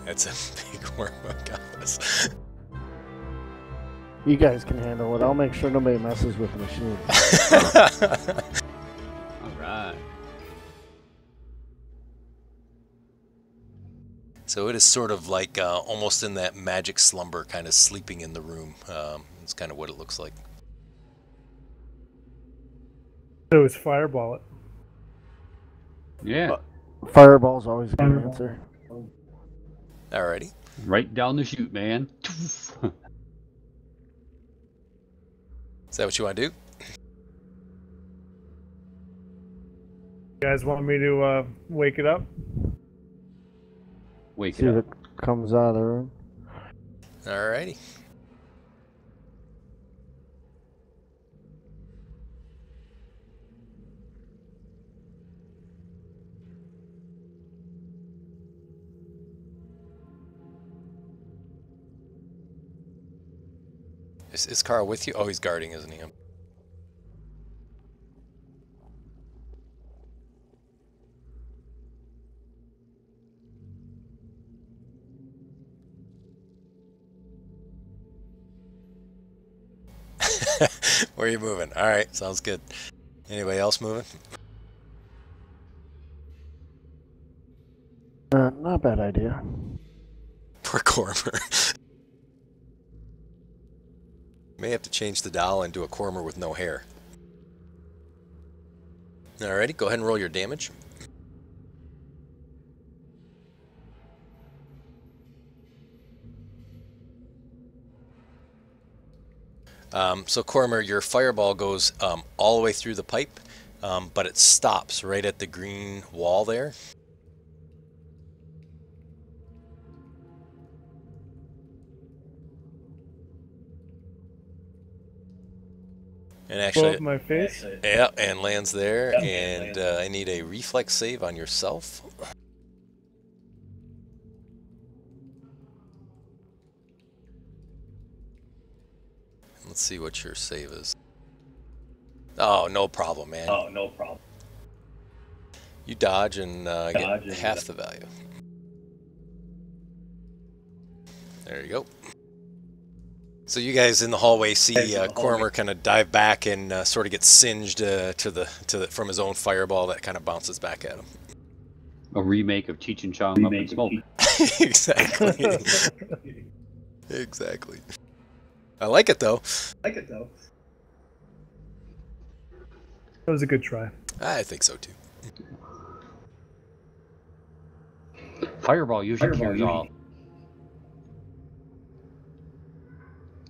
That's a big worm. Got this. You guys can handle it. I'll make sure nobody messes with the machine. All right. So it is sort of like almost in that magic slumber, kind of sleeping in the room. It's kind of what it looks like. So it's fireball it. Yeah. Fireball's always a good answer. Alrighty. Right down the chute, man. Is that what you want to do? You guys want me to wake it up? Wake See it if up. it comes out of the room. Alrighty. Is Carl with you? Oh, he's guarding, isn't he? Where are you moving? All right, sounds good. Anybody else moving? Not a bad idea. Poor Cormer. May have to change the doll and do a Cormer with no hair. Alrighty, go ahead and roll your damage. So Cormer, your fireball goes all the way through the pipe, but it stops right at the green wall there. And actually, Blow up my face. yeah, and lands there. And I need a reflex save on yourself. Let's see what your save is. Oh, no problem, man. Oh, no problem. You dodge and get half the value. There you go. So you guys in the hallway see Cormer kind of dive back and sort of get singed from his own fireball that kind of bounces back at him. A remake of Cheech and Chong Up in Smoke. Exactly. Exactly. I like it though. That was a good try. I think so too. Fireball usually carries off.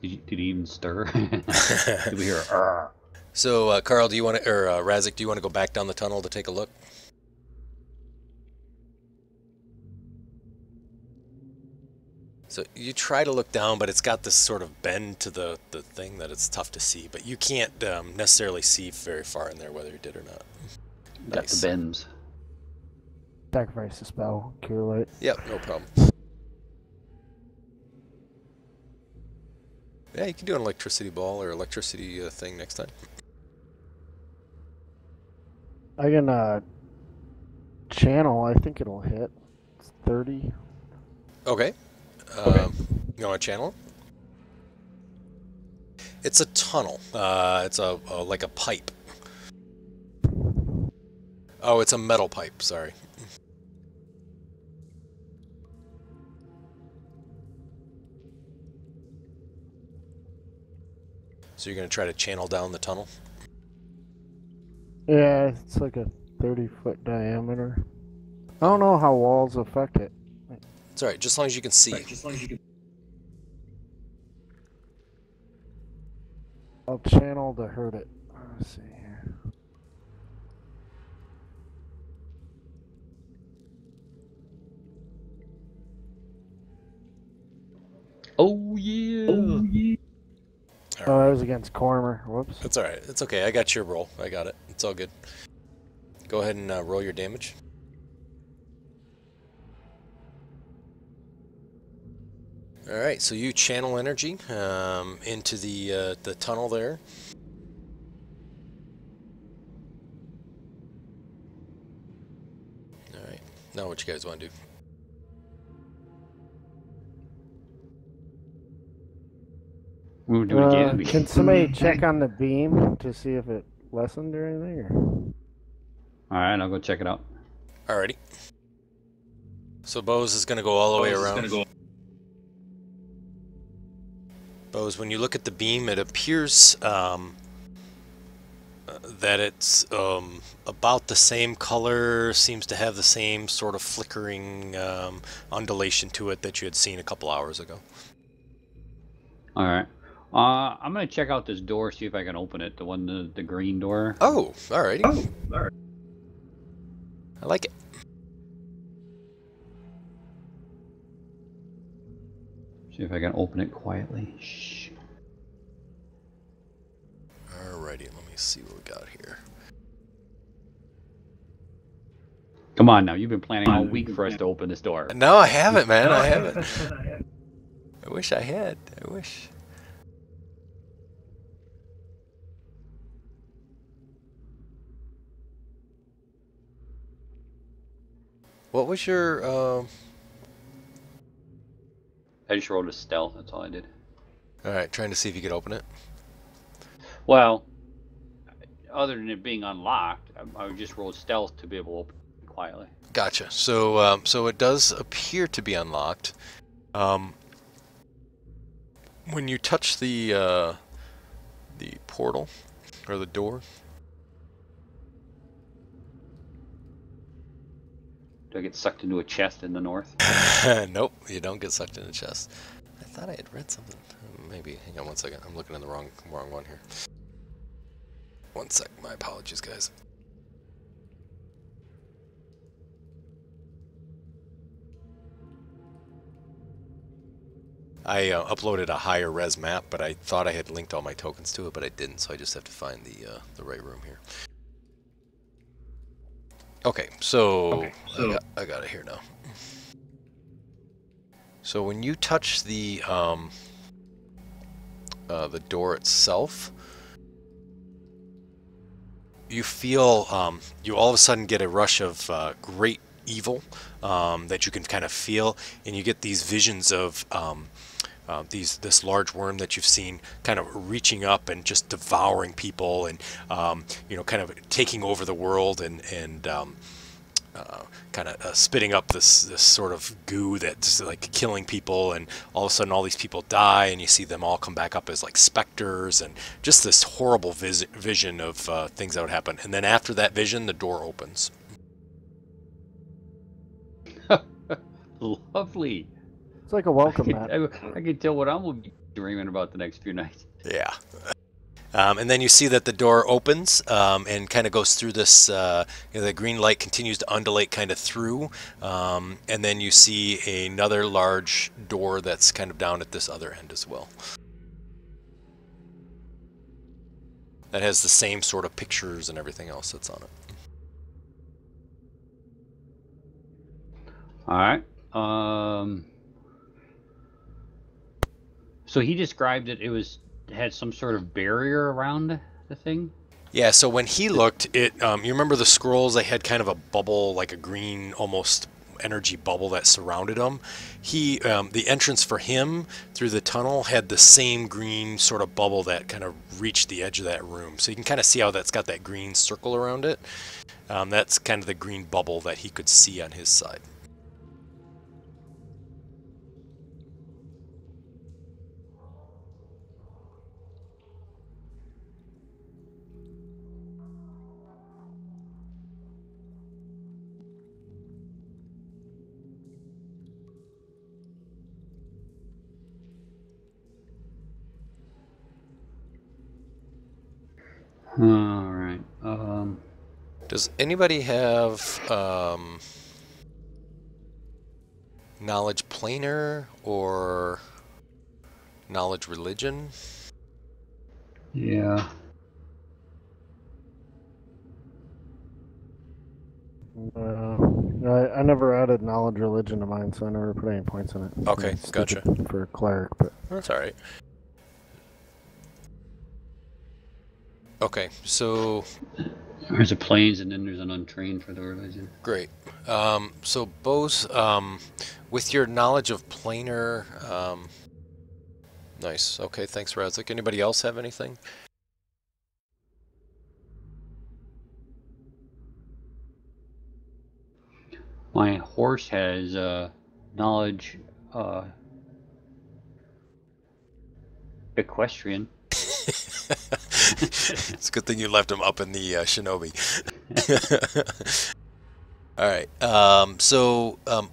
Did he even stir? Did we hear a So Carl, do you want to, or Razik, do you want to go back down the tunnel to take a look? So you try to look down, but it's got this sort of bend to the thing that it's tough to see. But you can't necessarily see very far in there whether you did or not. Got Nice. the bends. Sacrifice the spell. Cure light. Yep, no problem. Yeah, you can do an electricity ball or electricity thing next time. I can channel. I think it'll hit. It's 30. Okay. You want to channel it? It's a tunnel. It's like a pipe. Oh, it's a metal pipe. Sorry. So you're going to try to channel down the tunnel? Yeah, it's like a 30-foot diameter. I don't know how walls affect it. It's alright, just as long as you can see. I'll channel to hurt it. Let's see here. Oh yeah. Oh yeah. Oh, that was against Cormer. Whoops. That's alright. It's okay. I got your roll. I got it. It's all good. Go ahead and roll your damage. Alright, so you channel energy into the tunnel there. Alright. Now what you guys want to do? We'll do it again. Can somebody check on the beam to see if it lessened or anything? Or? Alright, I'll go check it out. Alrighty. So Bose is going to go all the way around. Bose, when you look at the beam, it appears that it's about the same color, seems to have the same sort of flickering undulation to it that you had seen a couple hours ago. Alright. I'm going to check out this door, see if I can open it. The green door. Oh, alrighty. Oh, alright. I like it. See if I can open it quietly. Shh. Alrighty, let me see what we got here. Come on now, you've been planning all week for us to open this door. No, I haven't, man. I haven't. I wish I had. I wish. What was your, I just rolled a stealth, that's all I did. Alright, trying to see if you could open it. Well, other than it being unlocked, I would just roll stealth to be able to open it quietly. Gotcha. So, so it does appear to be unlocked. When you touch the portal, or the door... Do I get sucked into a chest in the north? Nope, you don't get sucked in the chest. I thought I had read something. Maybe. Hang on one second. I'm looking in the wrong one here. One sec. My apologies, guys. I uploaded a higher res map, but I thought I had linked all my tokens to it, but I didn't, so I just have to find the right room here. Okay, so, I got it here now. So when you touch the door itself, you feel you all of a sudden get a rush of great evil that you can kind of feel, and you get these visions of this large worm that you've seen kind of reaching up and just devouring people, and you know, kind of taking over the world, and kind of spitting up this sort of goo that's like killing people, and all of a sudden all these people die, and you see them all come back up as like specters, and just this horrible vision of things that would happen. And then after that vision, the door opens. Lovely. It's like a welcome mat. I can tell what I'm going to be dreaming about the next few nights. Yeah. And then you see that the door opens and kind of goes through this, you know, the green light continues to undulate kind of through, and then you see another large door that's kind of down at this other end as well. That has the same sort of pictures and everything else that's on it. Alright. So he described it had some sort of barrier around the thing? Yeah, so when he looked, you remember the scrolls, they had kind of a bubble, like a green, almost energy bubble that surrounded them. The entrance for him through the tunnel had the same green sort of bubble that kind of reached the edge of that room. So you can kind of see how that's got that green circle around it. That's kind of the green bubble that he could see on his side. All right. Does anybody have knowledge planar or knowledge religion? Yeah. I never added knowledge religion to mine, so I never put any points in it. Okay, It's gotcha. stupid for a cleric, but That's all right. Okay, so There's a plains and then there's an untrained for the religion. Great. So, Bose, with your knowledge of planar, nice. Okay, thanks, Razik. Anybody else have anything? My horse has knowledge equestrian. It's a good thing you left him up in the shinobi. All right.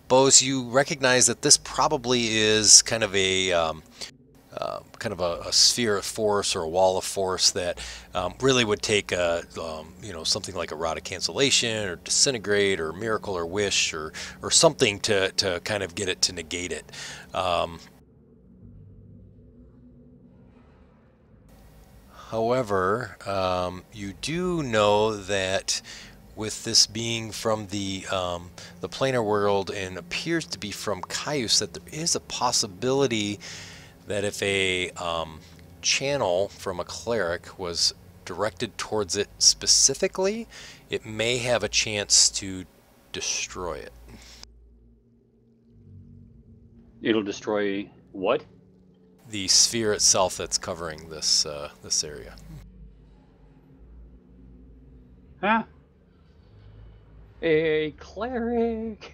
Bose, you recognize that this probably is kind of a sphere of force or a wall of force that really would take something like a rod of cancellation or disintegrate or miracle or wish or something to kind of get it to negate it. However, you do know that with this being from the planar world and appears to be from Caius, that there is a possibility that if a channel from a cleric was directed towards it specifically, it may have a chance to destroy it. It'll destroy what? The sphere itself that's covering this this area. Huh? A cleric.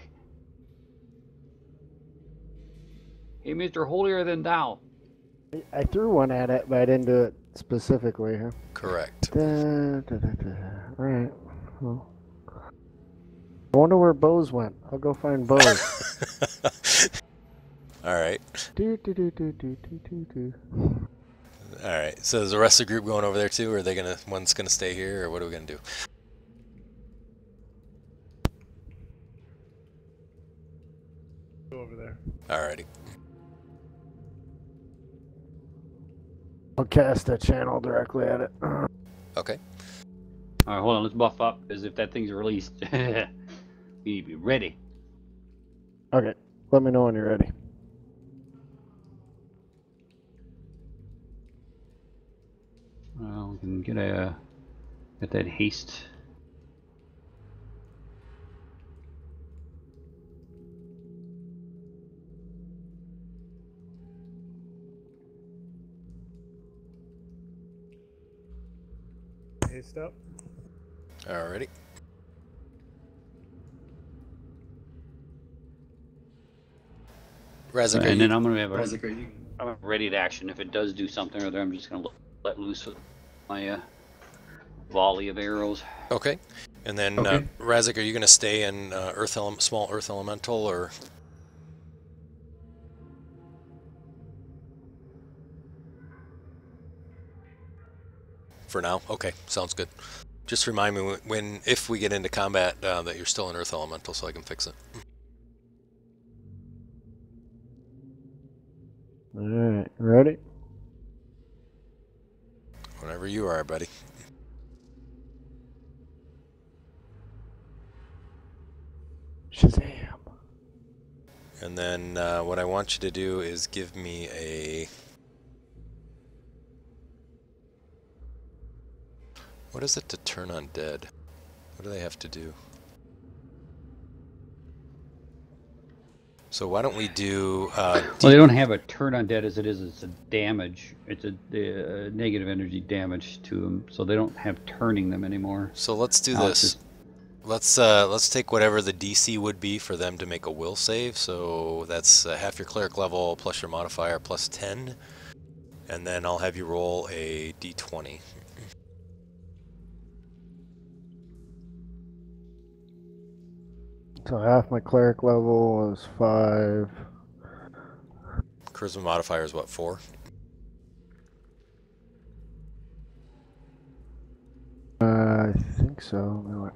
Hey, Mr. Holier Than Thou. I threw one at it, but I didn't do it specifically. Huh? Correct. All right. Well, I wonder where Bose went. I'll go find Bose. All right. Do. All right. So is the rest of the group going over there too, or are they one's gonna stay here, or what are we gonna do? Go over there. Alrighty. I'll cast a channel directly at it. Okay. All right, hold on. Let's buff up, because if that thing's released, we need to be ready. Okay. Let me know when you're ready. Well, we can get that haste. Haste up. Alrighty. Razik, And then I'm gonna have I'm ready to action. If it does do something or other, I'm just gonna let loose with my volley of arrows. okay. And then Razik, are you gonna stay in small earth elemental, or? For now, okay, sounds good. Just remind me if we get into combat that you're still in earth elemental, so I can fix it. All right. Ready? Whenever you are, buddy. Shazam. And then what I want you to do is give me a... What is it to turn undead? What do they have to do? So why don't we do... well, they don't have a turn undead as it is. It's a damage. It's a negative energy damage to them, so they don't have turning them anymore. So let's do this. Let's take whatever the DC would be for them to make a will save. So that's half your cleric level plus your modifier plus 10. And then I'll have you roll a d20. So half my cleric level is 5. Charisma modifier is what, 4? I think so.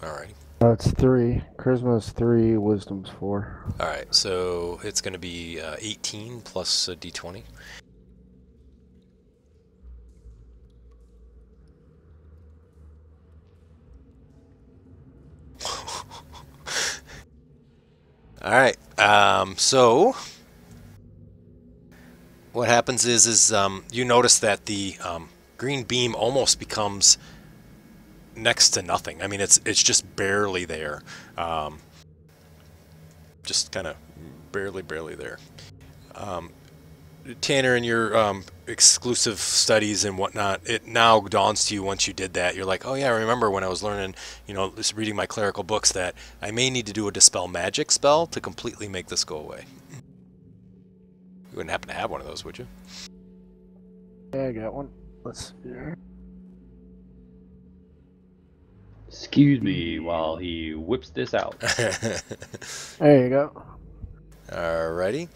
Alrighty. No, it's 3. Charisma's 3. Wisdom's 4. Alright, so it's going to be 18 plus a d20. Alright, so what happens is you notice that the green beam almost becomes next to nothing. I mean, it's just barely there. Just kind of barely there. Tanner, in your exclusive studies and whatnot, it now dawns to you once you did that. You're like, oh yeah, I remember when I was learning, just reading my clerical books, that I may need to do a dispel magic spell to completely make this go away. You wouldn't happen to have one of those, would you? Yeah, I got one. Let's see here. Excuse me while he whips this out. There you go. Alrighty.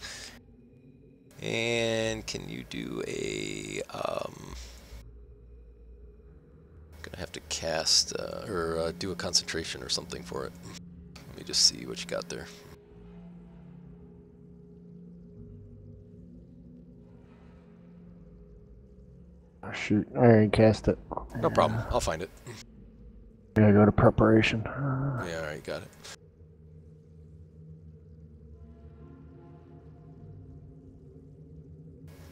And can you do a gonna have to cast or do a concentration or something for it. Let me just see what you got there. Oh, shoot, I already cast it. No problem. I'll find it. Yeah, go to preparation. Yeah, alright, got it.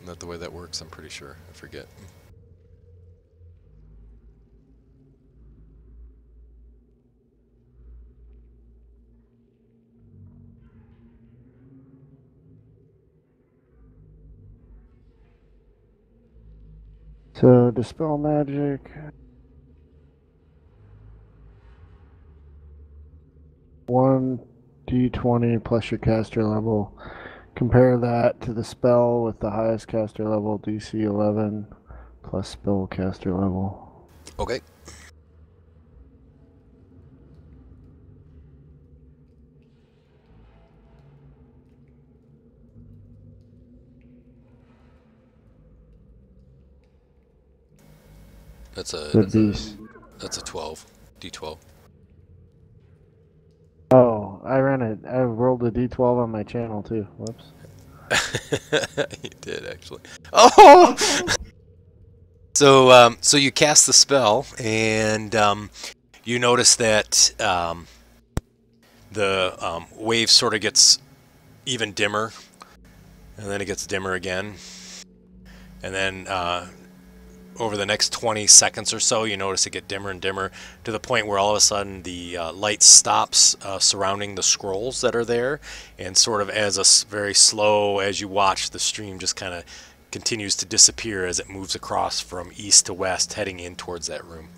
Not the way that works, I'm pretty sure. I forget. So, dispel magic. 1d20 plus your caster level. Compare that to the spell with the highest caster level, DC 11 plus spell caster level. Okay. That's a 12, D12. Oh, I rolled a d12 on my channel too. Whoops. You did actually. Oh! So you cast the spell, and you notice that the wave sort of gets even dimmer, and then it gets dimmer again, and then over the next 20 seconds or so, you notice it get dimmer and dimmer to the point where all of a sudden the light stops surrounding the scrolls that are there, and sort of as a very slow, as you watch, the stream just kind of continues to disappear as it moves across from east to west, heading in towards that room.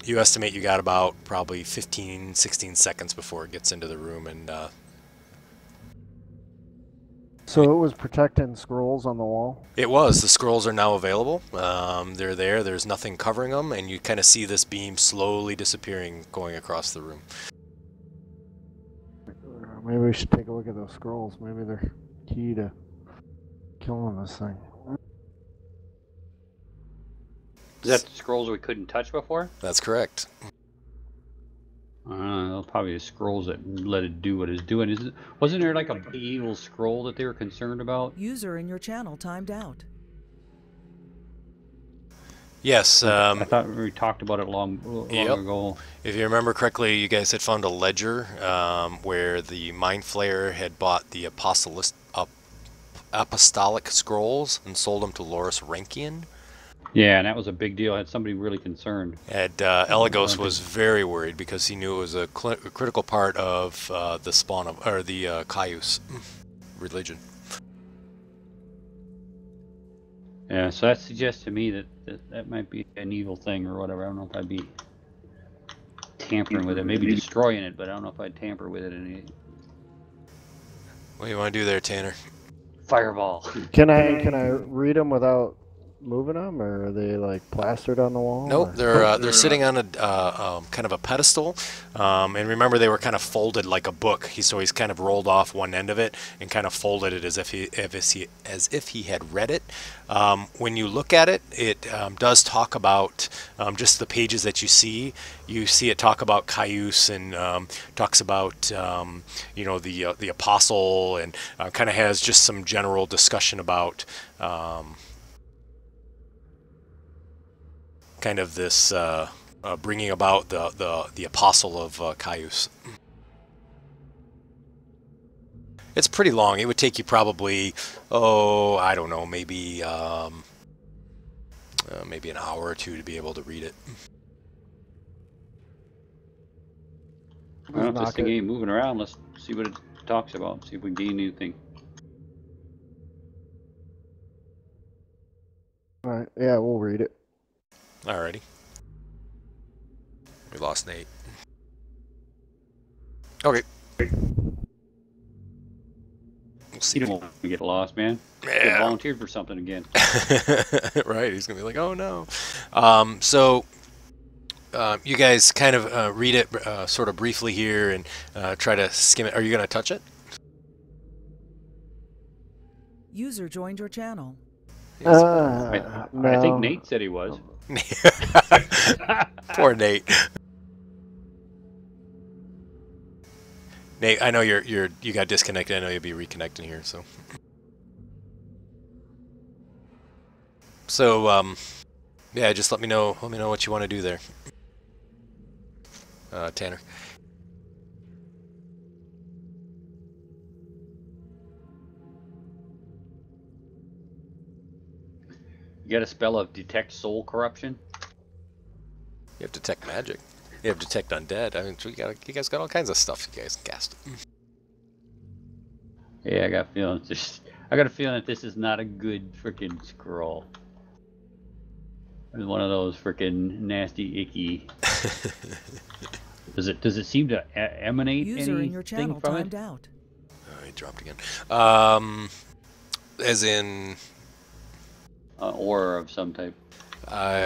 You estimate you got about probably 15, 16 seconds before it gets into the room, and So it was protecting scrolls on the wall? it was. The scrolls are now available. They're there. There's nothing covering them, and you kind of see this beam slowly disappearing, going across the room. Maybe we should take a look at those scrolls. Maybe they're key to killing this thing. Is that the scrolls we couldn't touch before? That's correct. Probably the scrolls that let it do what it's doing. Wasn't there like a big evil scroll that they were concerned about? User in your channel timed out. Yes. I thought we talked about it long ago. If you remember correctly, you guys had found a ledger where the Mind Flayer had bought the apostolic scrolls and sold them to Loris Rankian. Yeah, and that was a big deal. I had somebody really concerned. And Elagos was very worried because he knew it was a critical part of the spawn of, or the Caius religion. Yeah, so that suggests to me that that might be an evil thing or whatever. I don't know if I'd be tampering with it. Maybe destroying it, but I don't know if I'd tamper with it. What do you want to do there, Tanner? Fireball. Can I read them without moving them, or are they like plastered on the wall? Nope, they're sitting on a kind of a pedestal, and remember they were kind of folded like a book. So he's kind of rolled off one end of it and kind of folded it as if he had read it. When you look at it, it does talk about just the pages that you see. You see it talk about Caius and talks about the apostle, and kind of has just some general discussion about. Kind of this bringing about the apostle of Caius. It's pretty long. It would take you probably, I don't know, maybe an hour or two to be able to read it. I don't know if this knock thing it. ain't moving around. Let's see what it talks about. See if we gain anything. Alright, yeah, we'll read it. Alrighty. We lost Nate. Okay. We'll see. You don't want to get lost, man. Get Yeah. volunteered for something again. Right, he's gonna be like, oh no. You guys kind of read it sort of briefly here and try to skim it. Are you gonna touch it? User joined your channel. I think no. Nate said he was. Poor Nate. Nate, I know you got disconnected. I know you'll be reconnecting here, so. So yeah, just let me know what you want to do there. Tanner. You got a spell of detect soul corruption? You have detect magic. You have detect undead. I mean, you guys got all kinds of stuff you guys can cast. Yeah, I got a feeling that this is not a good freaking scroll. It's one of those freaking nasty, icky. Does it seem to emanate User in your anything channel from timed it? out. Oh, he dropped again. As in, Aura of some type.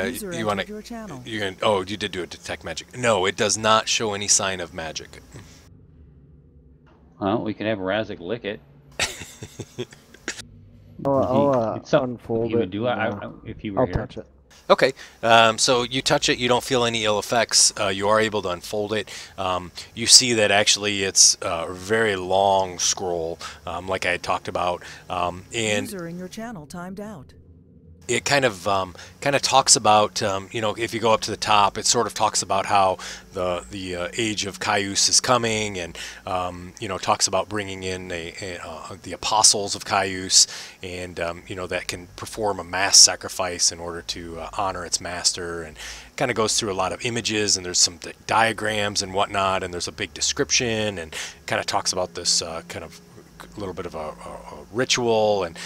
User you want entered your channel. you're gonna. Oh, you did do a detect magic. No, it does not show any sign of magic. Well, we can have Razik lick it. I'll It's something unfold he would it. do if he were I'll here. touch it. Okay, so you touch it, you don't feel any ill effects, you are able to unfold it. You see that actually it's a very long scroll, like I had talked about, and User in your channel timed out. it kind of talks about, you know, if you go up to the top, it sort of talks about how the age of Caius is coming, and you know, talks about bringing in the apostles of Caius, and you know, that can perform a mass sacrifice in order to honor its master, and kind of goes through a lot of images, and there's some diagrams and whatnot, and there's a big description, and kind of talks about this kind of little bit of a ritual, and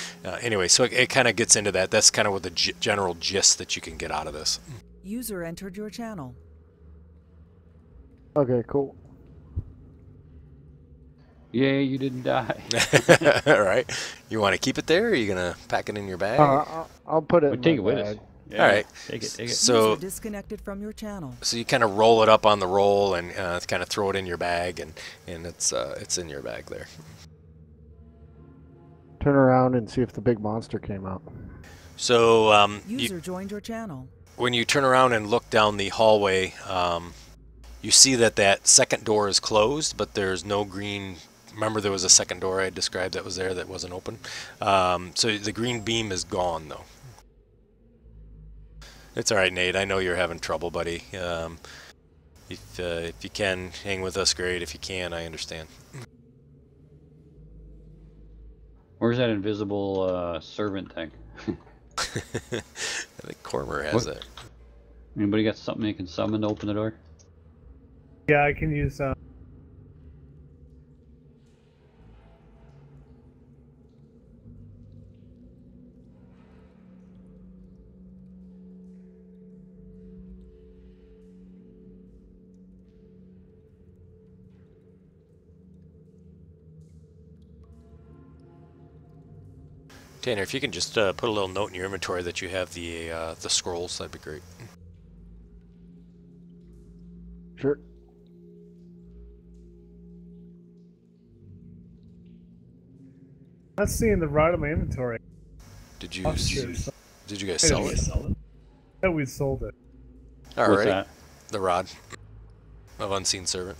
anyway, so it kind of gets into that. That's kind of what the general gist that you can get out of this. User entered your channel. Okay, cool. Yay, you didn't die. All right, you want to keep it there, or are you gonna pack it in your bag? I'll put it We'll in take my it with bag. us. Yeah, All right. Take it. So User disconnected from your channel. so you kind of roll it up on the roll and kind of throw it in your bag, and it's in your bag there. Turn around and see if the big monster came out. So User joined your channel. when you turn around and look down the hallway, you see that second door is closed, but there's no green. Remember, there was a second door I described that was there that wasn't open. So the green beam is gone, though. It's all right, Nate. I know you're having trouble, buddy. If you can hang with us, great. If you can, I understand. Where's that invisible servant thing? I think Cormer has that. Anybody got something they can summon to open the door? Yeah, I can use. Tanner, if you can just put a little note in your inventory that you have the scrolls, that'd be great. Sure. Not seeing the rod in my inventory. Did you Oh, shit. did you guys sell it? Yeah, we sold it. All What's right, that? the rod of unseen servant.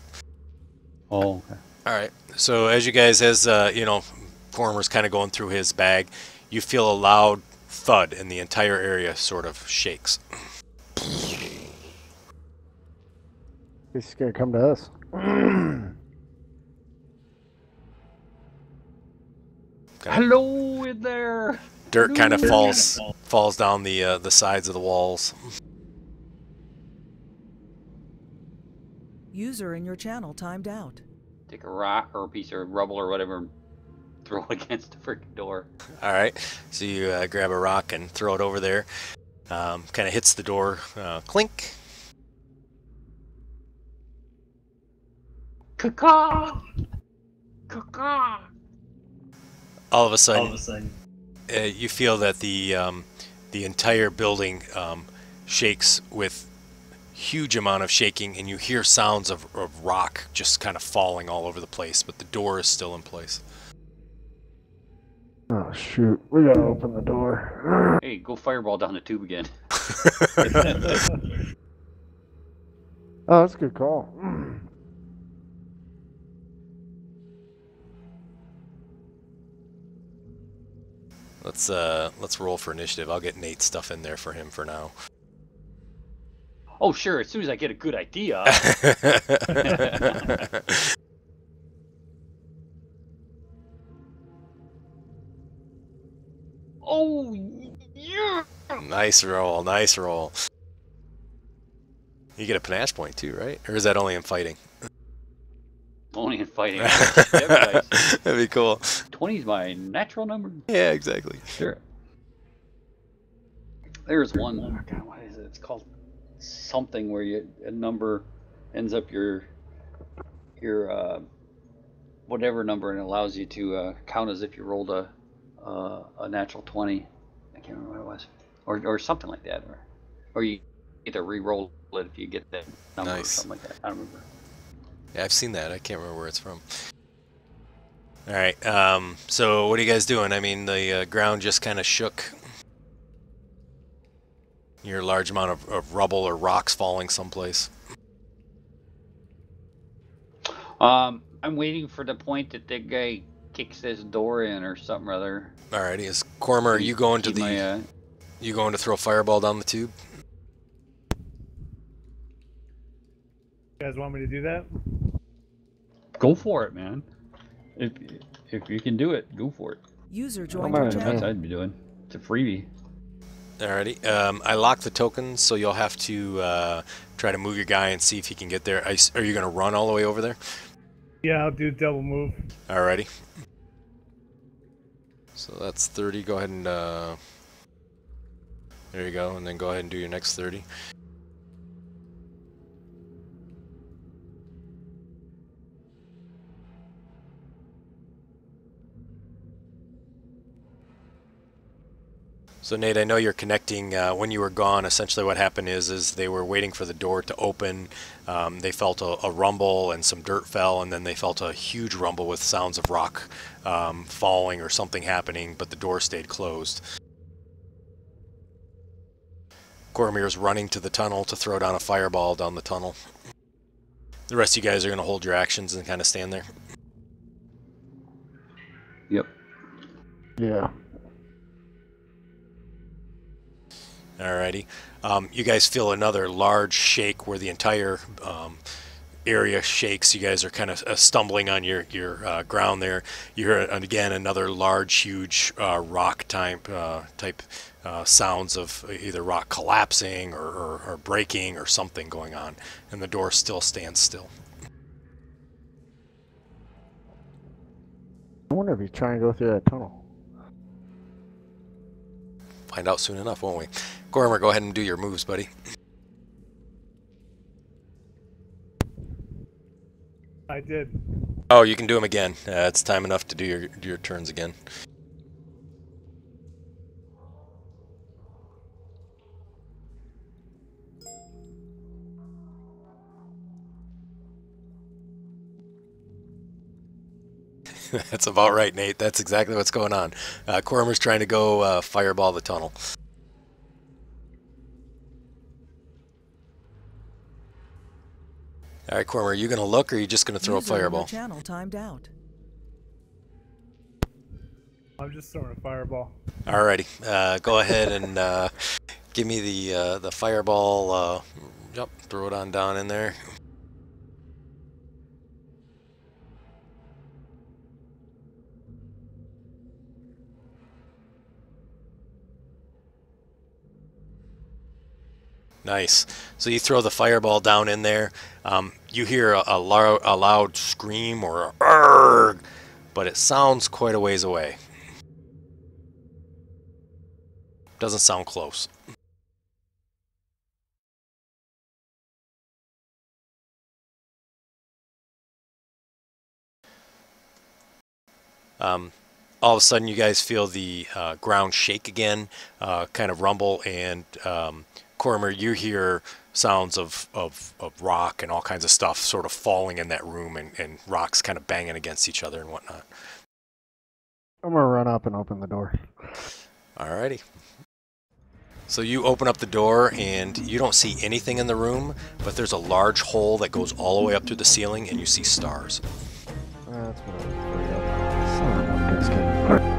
Oh, okay. All right. So as you guys, you know, Cormer's kind of going through his bag, you feel a loud thud, and the entire area sort of shakes. He's gonna come to us. Hello in there. Dirt kind of falls down the sides of the walls. User in your channel timed out. Take a rock or a piece of rubble or whatever and throw it against the freaking door. All right. So you grab a rock and throw it over there. Kind of hits the door. Clink. Caw! Caw! All of a sudden, you feel that the entire building shakes with huge amount of shaking, and you hear sounds of rock just kind of falling all over the place, but the door is still in place. Oh shoot, we gotta open the door. Hey, go fireball down the tube again. Oh, that's a good call. Let's roll for initiative. I'll get Nate's stuff in there for him for now. Oh, sure, as soon as I get a good idea. Oh, yeah! Nice roll, nice roll. You get a panache point too, right? Or is that only in fighting? Only in fighting. That'd be cool. 20 is my natural number. Yeah, exactly. Sure. There's one. Oh God, what is it? It's called something where a number ends up your whatever number and allows you to count as if you rolled a natural 20. I can't remember what it was, or something like that, or you get to re-roll it if you get that number or something like that. I don't remember. Yeah, I've seen that. I can't remember where it's from. All right. So what are you guys doing? I mean, the ground just kind of shook. You hear a large amount of rubble or rocks falling someplace. I'm waiting for the point that the guy kicks this door in or something or other. Alrighty, is Cormer, are you going to the you going to throw a fireball down the tube? You guys want me to do that? Go for it, man. If you can do it, go for it. User joined your That's what channel. I'd be doing. It's a freebie. Alrighty. I locked the tokens, so you'll have to try to move your guy and see if he can get there. Are you going to run all the way over there? Yeah, I'll do double move. Alrighty. So that's 30. Go ahead and there you go, and then go ahead and do your next 30. So Nate, I know you're connecting. When you were gone, essentially what happened is they were waiting for the door to open. They felt a rumble and some dirt fell, and then they felt a huge rumble with sounds of rock falling or something happening, but the door stayed closed. Coromir's running to the tunnel to throw down a fireball down the tunnel. The rest of you guys are going to hold your actions and kind of stand there. Yep. Yeah. Alrighty. You guys feel another large shake where the entire area shakes. You guys are kind of stumbling on your ground there. You hear again another large, huge rock type sounds of either rock collapsing or breaking or something going on, and the door still stands still. I wonder if he's trying to go through that tunnel. Find out soon enough, won't we? Gormer, go ahead and do your moves, buddy. I did. Oh, you can do them again. It's time enough to do your turns again. That's about right, Nate. That's exactly what's going on. Cormer's trying to go fireball the tunnel. All right, Cormer, are you going to look, or are you just going to throw a User in your fireball? channel timed out. I'm just throwing a fireball. Alrighty, go ahead and give me the fireball. Yep, throw it on down in there. Nice. So you throw the fireball down in there. You hear a loud scream or a "Arrgh," but it sounds quite a ways away. Doesn't sound close. All of a sudden, you guys feel the ground shake again, kind of rumble, and Cormer, you hear sounds of rock and all kinds of stuff sort of falling in that room, and rocks kind of banging against each other and whatnot. I'm gonna run up and open the door. Alrighty. So you open up the door and you don't see anything in the room, but there's a large hole that goes all the way up through the ceiling and you see stars. That's what I was afraid of. Son of a biscuit.